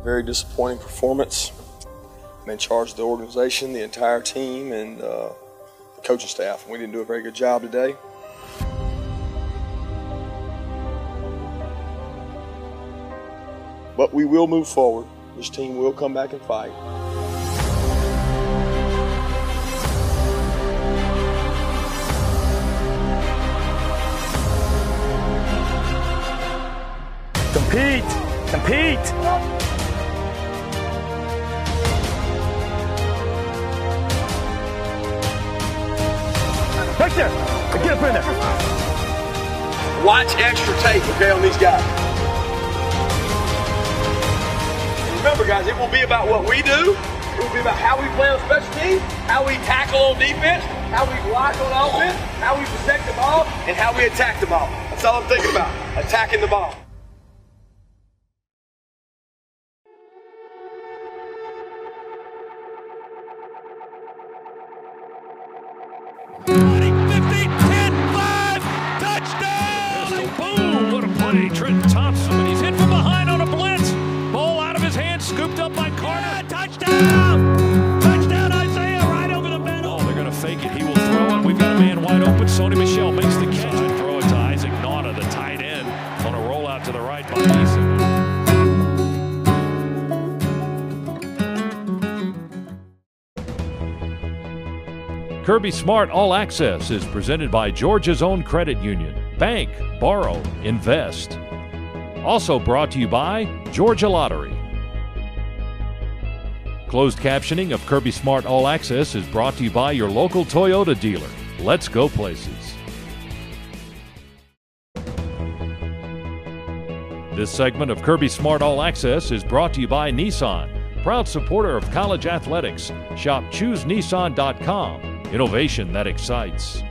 Very disappointing performance. I'm in charge of the organization, the entire team, and the coaching staff. We didn't do a very good job today. But we will move forward. This team will come back and fight. Compete! Compete! Right there! Get up in there! Watch extra tape, okay, on these guys. And remember, guys, it will be about what we do. It will be about how we play on special teams, how we tackle on defense, how we block on offense, how we protect the ball, and how we attack the ball. That's all I'm thinking about, attacking the ball. Scooped up by Carter. Touchdown! Touchdown, Isaiah, right over the middle. Oh, they're going to fake it. He will throw it. We've got a man wide open. Sony Michel makes the catch and throw it to Isaac Nauta, the tight end, on a rollout to the right by Eason. Kirby Smart All Access is presented by Georgia's own credit union. Bank, borrow, invest. Also brought to you by Georgia Lottery. Closed captioning of Kirby Smart All Access is brought to you by your local Toyota dealer. Let's go places. This segment of Kirby Smart All Access is brought to you by Nissan, proud supporter of college athletics. Shop ChooseNissan.com. Innovation that excites.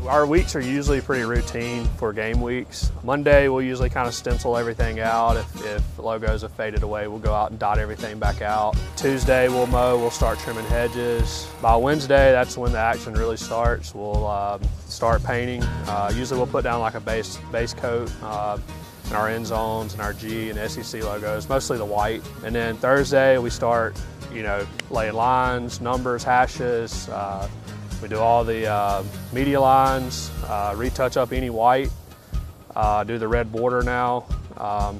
Our weeks are usually pretty routine for game weeks. Monday, we'll usually kind of stencil everything out. If logos have faded away, we'll go out and dot everything back out. Tuesday, we'll mow, we'll start trimming hedges. By Wednesday, that's when the action really starts. We'll start painting. Usually we'll put down like a base coat in our end zones and our G and SEC logos, mostly the white. And then Thursday, we start, laying lines, numbers, hashes. We do all the media lines, retouch up any white, do the red border now. And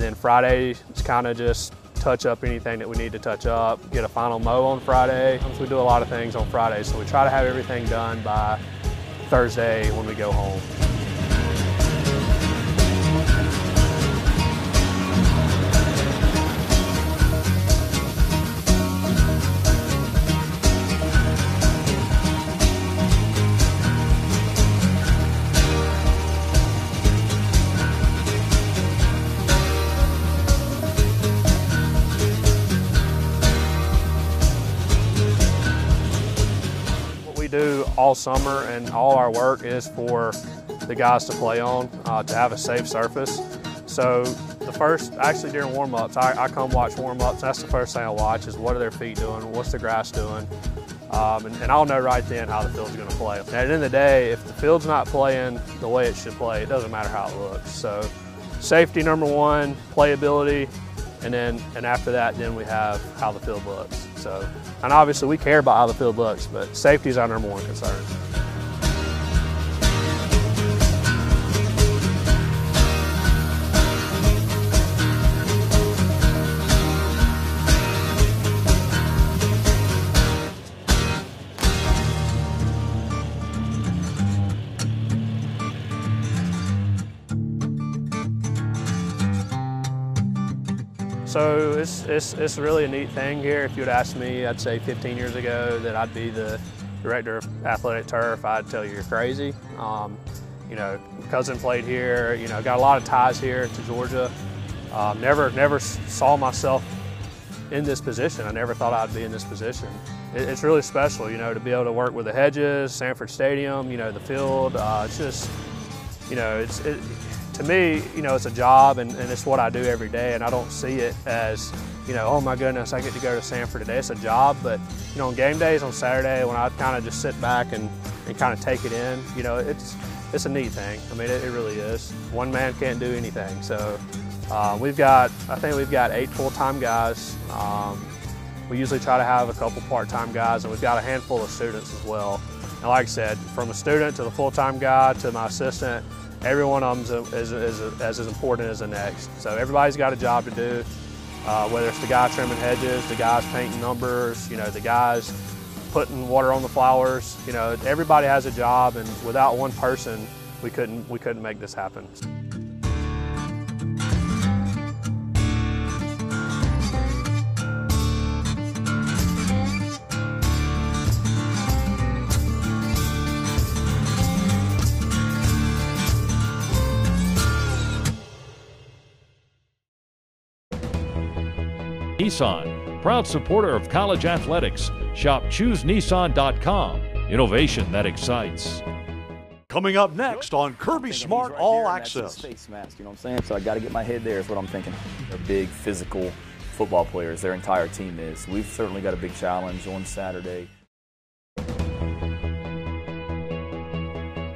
then Friday is kind of just touch up anything that we need to touch up, get a final mow on Friday. We do a lot of things on Friday, so we try to have everything done by Thursday when we go home. Do all summer, and all our work is for the guys to play on, to have a safe surface. So actually during warm-ups, I come watch warm-ups. That's the first thing I watch is what are their feet doing, what's the grass doing, and I'll know right then how the field's going to play. At the end of the day, if the field's not playing the way it should play, it doesn't matter how it looks. So safety number one, playability, and after that, then we have how the field looks. So, and obviously we care about how the field looks, but safety is our number one concern. So it's really a neat thing here. If you would ask me, I'd say 15 years ago that I'd be the director of athletic turf, I'd tell you you're crazy. Cousin played here, got a lot of ties here to Georgia. Never saw myself in this position. I never thought I'd be in this position. it's really special, you know, to be able to work with the hedges, Sanford Stadium, you know, the field. It's just, you know, to me, you know, it's a job and it's what I do every day, and I don't see it as, you know, oh my goodness, I get to go to Sanford today. It's a job, but, you know, on game days on Saturday when I kind of just sit back and kind of take it in, you know, it's a neat thing. I mean, it really is. One man can't do anything. So I think we've got 8 full-time guys. We usually try to have a couple part-time guys, and we've got a handful of students as well. And like I said, from a student to the full-time guy to my assistant, every one of them is as important as the next. So everybody's got a job to do, whether it's the guy trimming hedges, the guys painting numbers, you know, the guys putting water on the flowers. You know, everybody has a job, and without one person, we couldn't make this happen. Nissan, proud supporter of college athletics. Shop ChooseNissan.com. Innovation that excites. Coming up next on Kirby Smart All Access. Face mask, you know what I'm saying? So I got to get my head there is what I'm thinking. They're big physical football players. Their entire team is. We've certainly got a big challenge on Saturday.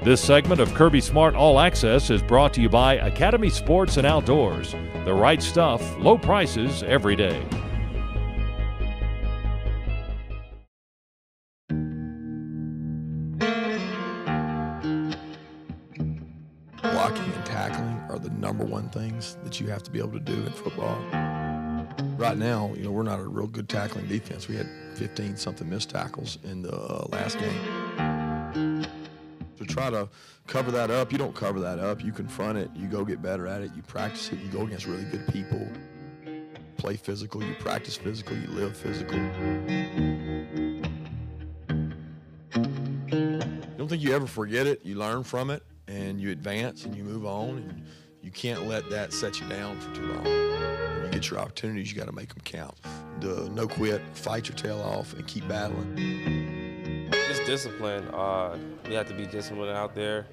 This segment of Kirby Smart All Access is brought to you by Academy Sports and Outdoors. The right stuff, low prices every day. Blocking and tackling are the #1 things that you have to be able to do in football. Right now, you know, we're not a real good tackling defense. We had 15-something missed tackles in the last game. To try to cover that up, you don't cover that up. You confront it. You go get better at it. You practice it. You go against really good people. Play physical. You practice physical. You live physical. I don't think you ever forget it. You learn from it, and you advance, and you move on, and you can't let that set you down for too long. When you get your opportunities, you got to make them count. No quit, fight your tail off, and keep battling. Just discipline. We have to be disciplined out there,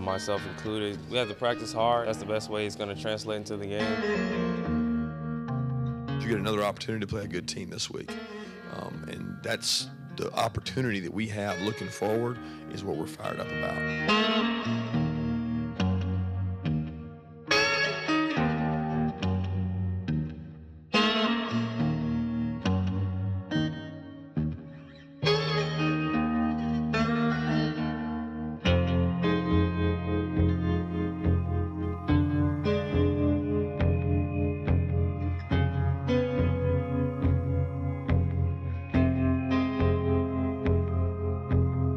myself included. We have to practice hard. That's the best way it's going to translate into the game. You get another opportunity to play a good team this week, and that's the opportunity that we have looking forward is what we're fired up about.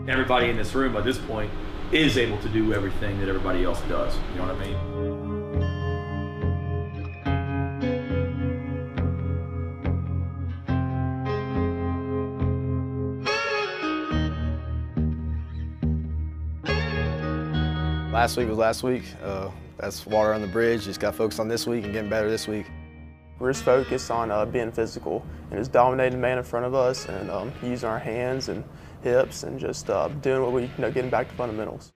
Everybody in this room by this point is able to do everything that everybody else does. You know what I mean? Last week was last week. That's water on the bridge. Just got focused on this week and getting better this week. We're just focused on being physical and just dominating the man in front of us and using our hands and hips and just doing what we, getting back to fundamentals.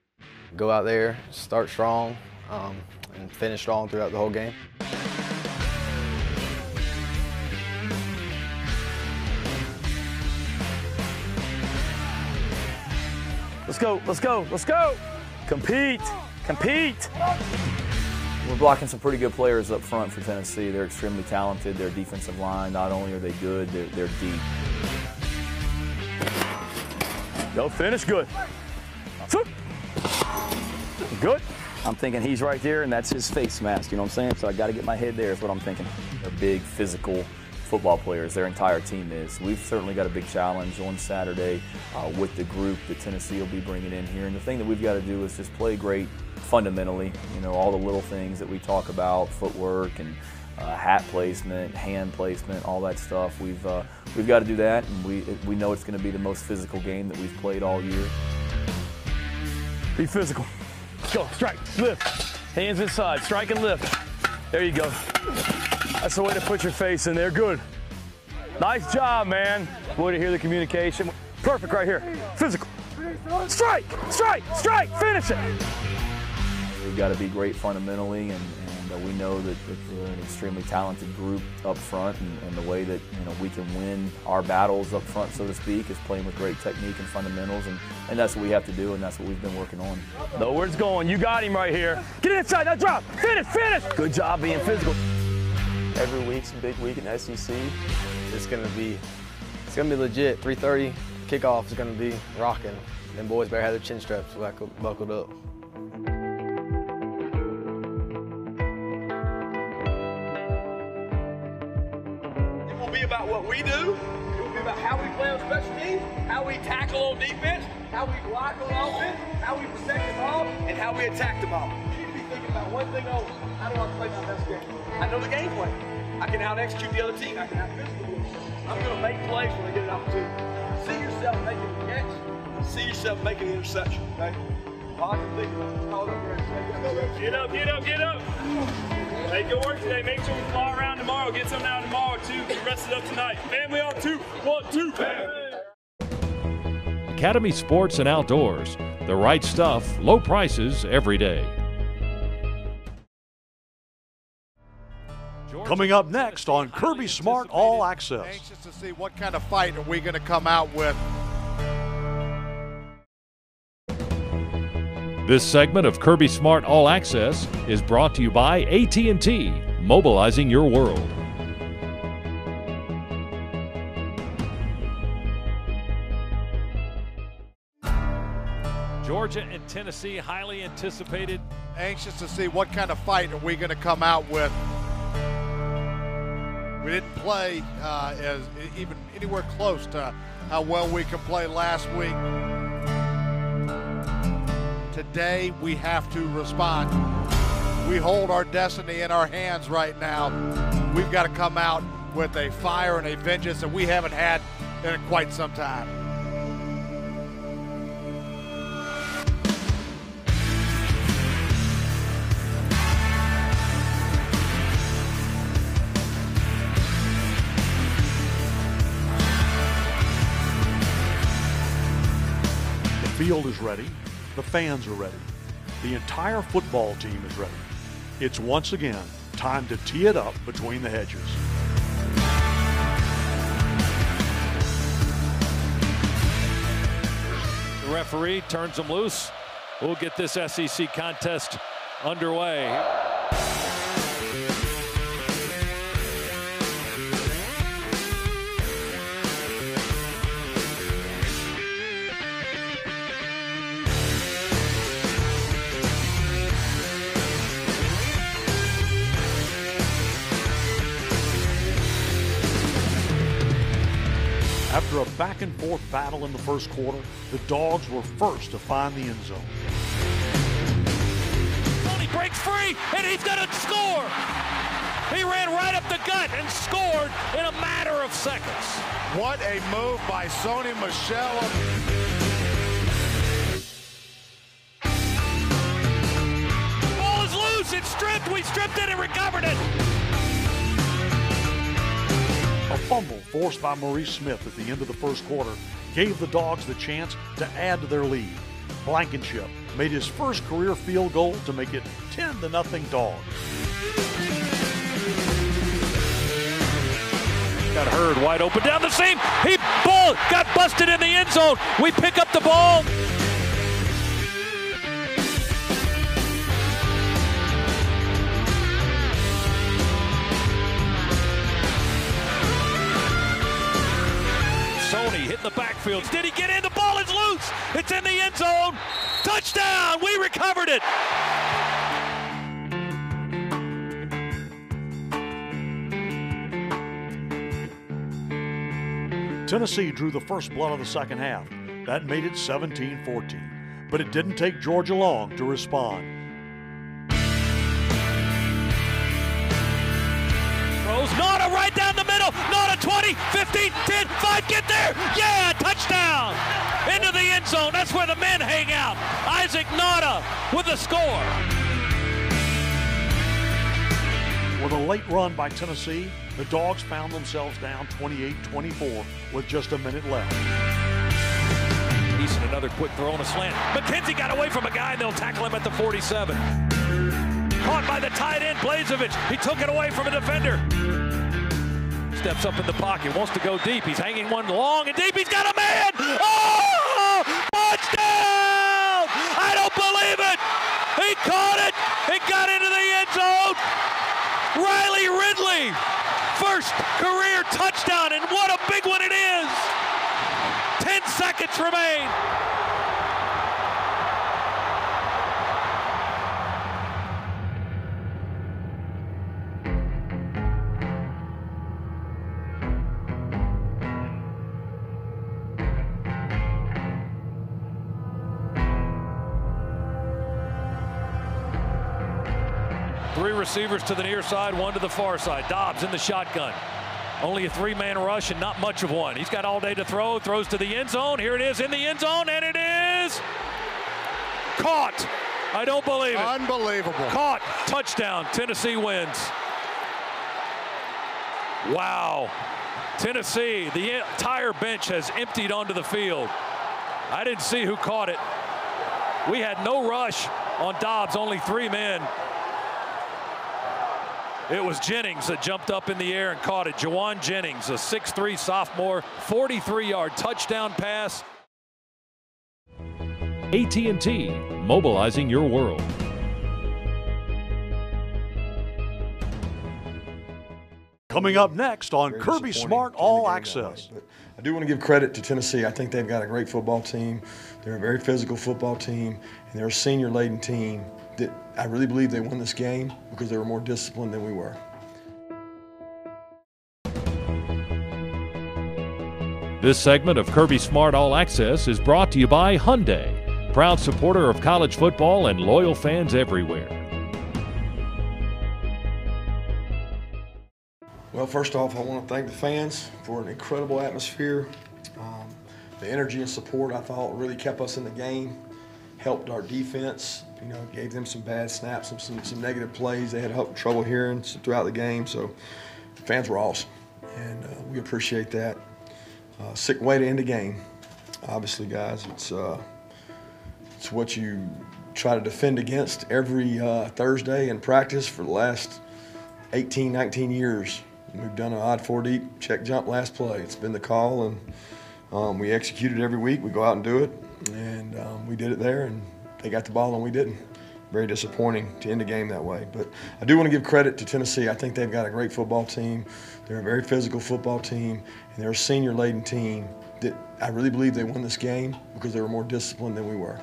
Go out there, start strong, and finish strong throughout the whole game. Let's go, let's go, let's go! Compete, compete! We're blocking some pretty good players up front for Tennessee. They're extremely talented. Their defensive line, not only are they good, they're deep. Go finish, good. Good. I'm thinking he's right there, and that's his face mask, you know what I'm saying? So I got to get my head there is what I'm thinking. They're big, physical football players. Their entire team is. We've certainly got a big challenge on Saturday with the group that Tennessee will be bringing in here. And the thing that we've got to do is just play great fundamentally, all the little things that we talk about, footwork and hat placement, hand placement, all that stuff. We've got to do that, and we know it's going to be the most physical game that we've played all year. Be physical. Go, strike, lift. Hands inside, strike and lift. There you go. That's the way to put your face in there. Good. Nice job, man. Boy, to hear the communication. Perfect right here. Physical. Strike, strike, strike, finish it. We've got to be great fundamentally, and we know that they're an extremely talented group up front, and the way that we can win our battles up front, so to speak, is playing with great technique and fundamentals, and that's what we have to do, and that's what we've been working on. Know where it's going. You got him right here. Get inside, now drop. Finish, finish. Good job being physical. Every week's a big week in SEC. It's gonna be legit. 3:30 kickoff is gonna be rocking. Them boys better have their chin straps buckled up. It will be about what we do. It will be about how we play on special teams, how we tackle on defense, how we block on offense, how we protect the ball, and how we attack the ball. You need to be thinking about one thing only. How do I play my best game? I know the game plan. I can out-execute the other team. I can out-physical the other team. I'm going to make plays when I get an opportunity. See yourself making a catch. See yourself making an interception, okay? Positive thinking. Call it up there. Get up, get up, get up. Make it work today. Make sure we fly around tomorrow. Get something out tomorrow, too. Get rested up tonight. Family on 2. 1, 2, family. Academy Sports and Outdoors. The right stuff, low prices every day. Coming up next on Kirby Smart All Access. Anxious to see what kind of fight are we going to come out with. This segment of Kirby Smart All Access is brought to you by AT&T, mobilizing your world. Georgia and Tennessee, highly anticipated. Anxious to see what kind of fight are we going to come out with. We didn't play as even anywhere close to how well we can play last week. Today we have to respond. We hold our destiny in our hands right now. We've got to come out with a fire and a vengeance that we haven't had in quite some time. The field is ready. The fans are ready. The entire football team is ready. It's once again time to tee it up between the hedges. The referee turns them loose. We'll get this SEC contest underway. After a back-and-forth battle in the first quarter, the Dogs were first to find the end zone. Tony breaks free, and he's going to score. He ran right up the gut and scored in a matter of seconds. What a move by Sony Michel. Ball is loose. It's stripped. We stripped it and recovered it. A fumble forced by Maurice Smith at the end of the first quarter gave the Dogs the chance to add to their lead. Blankenship made his first career field goal to make it 10-0 Dogs. Got Hurd wide open down the seam. He got busted in the end zone. We pick up the ball. Sony hit the backfield. Did he get in? The ball is loose. It's in the end zone. Touchdown. We recovered it. Tennessee drew the first blood of the second half. That made it 17-14. But it didn't take Georgia long to respond. Throws Nauta right down the middle. Nauta 20, 15, 10, 5, get there. Yeah, touchdown. Into the end zone. That's where the men hang out. Isaac Nauta with the score. With a late run by Tennessee, The Dogs found themselves down 28-24 with just a minute left. Eason, another quick throw on a slant. McKenzie got away from a guy, and they'll tackle him at the 47. Caught by the tight end, Blazevich. He took it away from a defender. Steps up in the pocket, wants to go deep. He's hanging one long and deep. He's got a man! Oh! Touchdown! I don't believe it! He caught it! It got into the end zone! Riley Ridley! First career touchdown, and what a big one it is! 10 seconds remain. Three receivers to the near side, one to the far side. Dawgs in the shotgun. Only a three-man rush and not much of one. He's got all day to throw, throws to the end zone. Here it is in the end zone, and it is caught. I don't believe it. Unbelievable. Caught. Touchdown. Tennessee wins. Wow. Tennessee, the entire bench has emptied onto the field. I didn't see who caught it. We had no rush on Dobbs, only three men. It was Jennings that jumped up in the air and caught it. Jawan Jennings, a 6'3" sophomore, 43-yard touchdown pass. AT&T, mobilizing your world. Coming up next on Kirby Smart All Access. I do want to give credit to Tennessee. I think they've got a great football team. They're a very physical football team, and they're a senior-laden team that I really believe they won this game because they were more disciplined than we were. This segment of Kirby Smart All Access is brought to you by Hyundai, proud supporter of college football and loyal fans everywhere. Well, first off, I want to thank the fans for an incredible atmosphere. The energy and support, I thought, really kept us in the game, helped our defense, gave them some bad snaps, some negative plays they had trouble hearing throughout the game. So the fans were awesome, and we appreciate that. Sick way to end a game. Obviously, guys, it's what you try to defend against every Thursday in practice for the last 18, 19 years. We've done an odd 4 deep check jump last play. It's been the call, and we execute it every week. We go out and do it, and we did it there, and they got the ball and we didn't. Very disappointing to end the game that way. But I do want to give credit to Tennessee. I think they've got a great football team. They're a very physical football team, and they're a senior-laden team that I really believe they won this game because they were more disciplined than we were.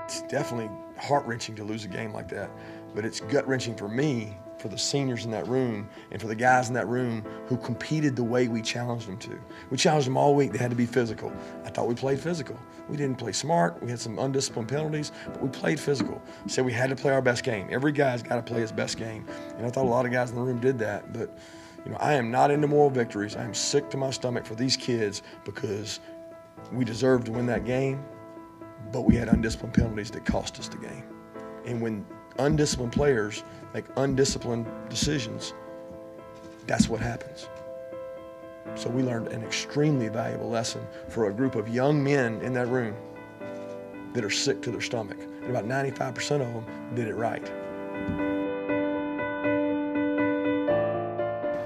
It's definitely heart-wrenching to lose a game like that, but it's gut-wrenching for me, for the seniors in that room, and for the guys in that room who competed the way we challenged them to. We challenged them all week. They had to be physical. I thought we played physical. We didn't play smart. We had some undisciplined penalties, but we played physical. So we had to play our best game. Every guy's got to play his best game, and I thought a lot of guys in the room did that. But I am not into moral victories. I am sick to my stomach for these kids because we deserved to win that game, but we had undisciplined penalties that cost us the game. And when undisciplined players make undisciplined decisions, that's what happens. So we learned an extremely valuable lesson for a group of young men in that room that are sick to their stomach. And about 95% of them did it right.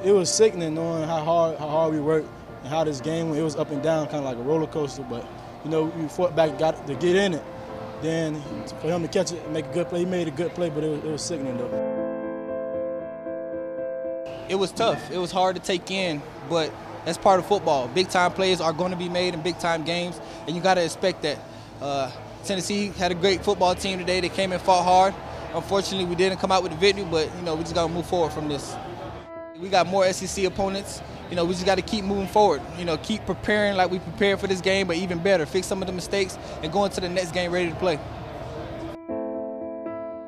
It was sickening knowing how hard we worked and how this game went. It was up and down, kind of like a roller coaster, but we fought back and got to get in it. Then for him to catch it and make a good play, he made a good play, but it was sickening though. It was tough. It was hard to take in, but that's part of football. Big-time plays are going to be made in big-time games, and you got to expect that. Tennessee had a great football team today. They came and fought hard. Unfortunately, we didn't come out with the victory, but we just got to move forward from this. We got more SEC opponents. We just got to keep moving forward. Keep preparing like we prepared for this game, but even better, fix some of the mistakes and go into the next game ready to play.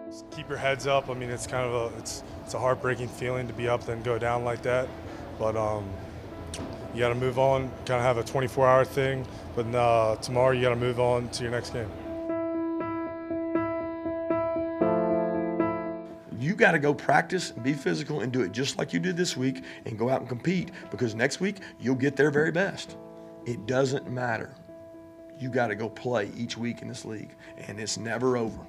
Just keep your heads up. I mean, it's kind of it's a heartbreaking feeling to be up then go down like that. But You got to move on, kind of have a 24-hour thing, but tomorrow you got to move on to your next game. You got to go practice and be physical and do it just like you did this week and go out and compete, because next week you'll get their very best. It doesn't matter. You got to go play each week in this league, and it's never over.